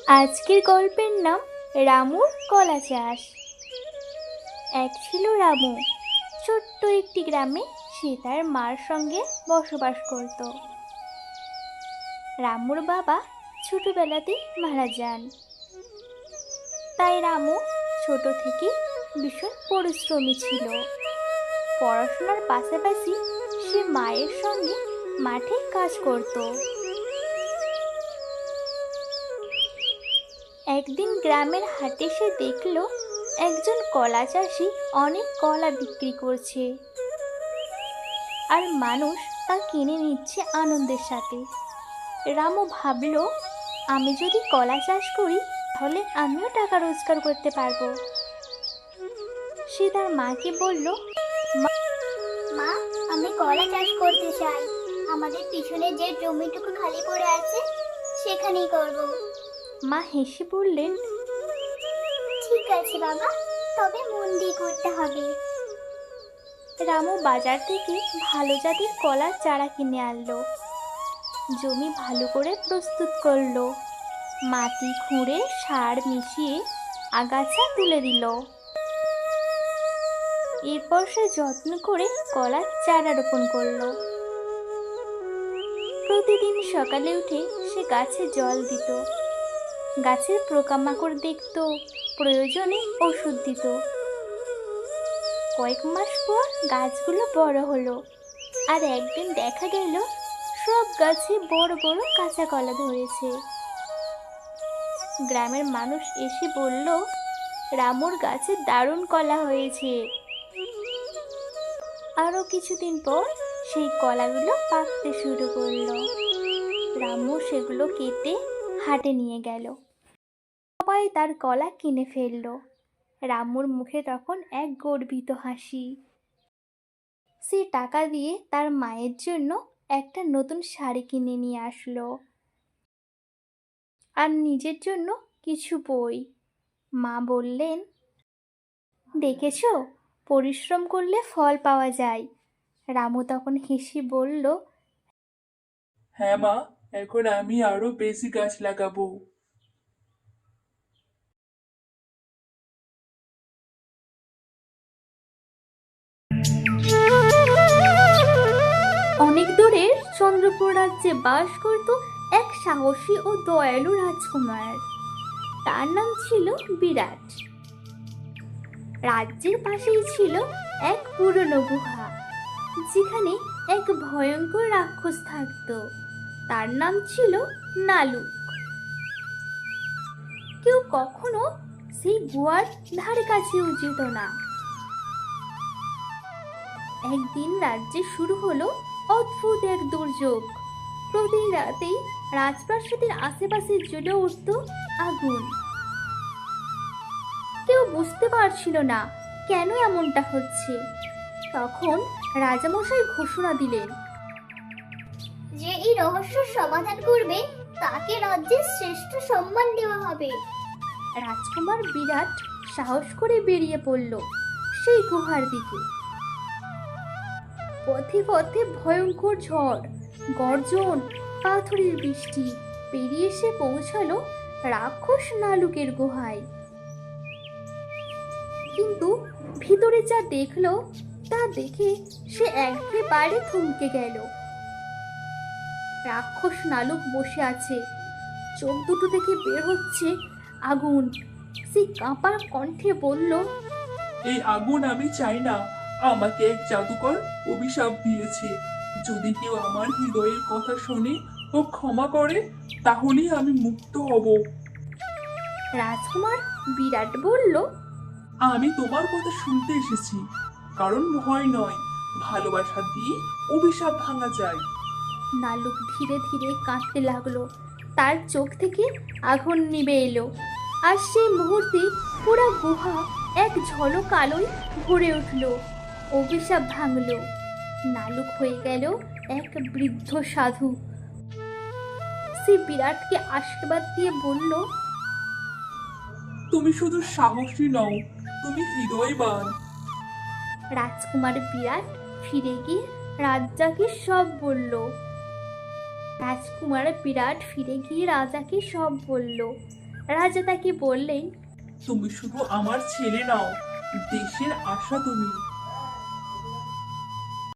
আজকের গল্পের নাম রামুর কলা চাষ। এক ছিল রামু, ছোট্ট একটি গ্রামে। সে তার মার সঙ্গে বসবাস করত। রামুর বাবা ছোটবেলাতেই মারা যান, তাই রামু ছোট থেকে ভীষণ পরিশ্রমী ছিল। পড়াশোনার পাশাপাশি সে মায়ের সঙ্গে মাঠে কাজ করত। একদিন গ্রামের হাটে সে দেখল একজন কলা চাষি অনেক কলা বিক্রি করছে, আর মানুষ তা কিনে নিচ্ছে আনন্দের সাথে। রামু ভাবল, আমি যদি কলা চাষ করি তাহলে আমিও টাকা রোজগার করতে পারবো। সে তার মাকে বলল, মা, আমি কলা চাষ করতে চাই। আমাদের পিছনে যে জমিটুকু খালি পড়ে আছে সেখানেই করব। মা হেসে বললেন, ঠিক আছে বাবা, তবে মন দিয়ে করতে হবে। রামু বাজার থেকে ভালো জাতের কলার চারা কিনে আনলো। জমি ভালো করে প্রস্তুত করলো, মাটি খুঁড়ে সার মিশিয়ে আগাছা তুলে দিল। এরপর সে যত্ন করে কলার চারা রোপণ করলো। প্রতিদিন সকালে উঠে সে গাছে জল দিত, গাছের পোকামাকড় দেখত, প্রয়োজনে ওষুধ দিত। কয়েক মাস পর গাছগুলো বড় হলো, আর একদিন দেখা গেল সব গাছে বড় বড় কাঁচা কলা ধরেছে। গ্রামের মানুষ এসে বলল, রামুর গাছে দারুণ কলা হয়েছে। আরও কিছুদিন পর সেই কলাগুলো পাকতে শুরু করলো। রামু সেগুলো কেটে হাটে নিয়ে গেল। সবাই তার কলা কিনে ফেললো। রামুর মুখে তখন এক গর্বিত হাসি। সে টাকা দিয়ে তার মায়ের জন্য একটা নতুন শাড়ি কিনে নিয়ে আসলো, আর নিজের জন্য কিছু বই। মা বললেন, দেখেছো, পরিশ্রম করলে ফল পাওয়া যায়। রামু তখন হেসে বলল, হ্যাঁ মা, এখন আমি আরো বেশি গাছ লাগাবো। অনেক দূরের চন্দ্রপুর রাজ্যে বাস করত এক সাহসী ও দয়ালু রাজকুমার। তার নাম ছিল বিরাট। রাজ্যের পাশেই ছিল এক পুরনো গুহা, যেখানে এক ভয়ঙ্কর রাক্ষস থাকত। তার নাম ছিল নালুক। কেউ কখনো সেই গুহার ধারে কাছেও যেত না। একদিন রাজ্যে শুরু হলো অদ্ভুত এক দুর্যোগ। প্রতি রাতেই রাজপ্রাসাদের আশেপাশে জ্বলে উঠত আগুন। কেউ বুঝতে পারছিল না কেন এমনটা হচ্ছে। তখন রাজামশাই ঘোষণা দিলেন, যে এই রহস্যের সমাধান করবে তাকে রাজ্যের শ্রেষ্ঠ সম্মান দেওয়া হবে। রাজকুমার বিরাট সাহস করে বেরিয়ে পড়ল সেই গুহার দিকে। পথে পথে ভয়ঙ্কর ঝড়, গর্জন, পাথরের বৃষ্টি পেরিয়ে সে পৌঁছালো রাক্ষস নালুকের গুহায়। কিন্তু ভিতরে যা দেখলো তা দেখে সে একেবারে থমকে গেল। রাক্ষস নালুক বসে আছে, চোখ দুটো থেকে বের হচ্ছে আগুন। সে কাঁপা কণ্ঠে বলল, এই আগুন আমি চাই না। আমাকে এক জাদুকর অভিশাপ দিয়েছে। যদি কেউ আমার হৃদয়ের কথা শোনে ও ক্ষমা করে, তাহলেই আমি মুক্ত হব। রাজকুমার বিরাট বলল, আমি তোমার কথা শুনতে এসেছি, কারণ ভয় নয়, ভালোবাসা দিয়ে অভিশাপ ভাঙা যায়। নালুক ধীরে ধীরে কাঁদতে লাগলো। তার চোখ থেকে আগুন নিভে এলো, আর সেই মুহূর্তে পুরো গুহা এক ঝলক আলোয় ভরে উঠল। অভিশাপ ভাঙল। নালুক হয়ে গেল এক বৃদ্ধ সাধু। সে বিরাটকে আশীর্বাদ দিয়ে বলল, তুমি শুধু সাহসী নও, তুমি হৃদয়বান। রাজকুমার বিরাট ফিরে গিয়ে রাজাকে সব বলল। রাজকুমার বিরাট ফিরে গিয়ে রাজাকে সব বলল। রাজা তাকে বললেন, তুমি শুধু আমার ছেলে নাও, দেশের আশা তুমি।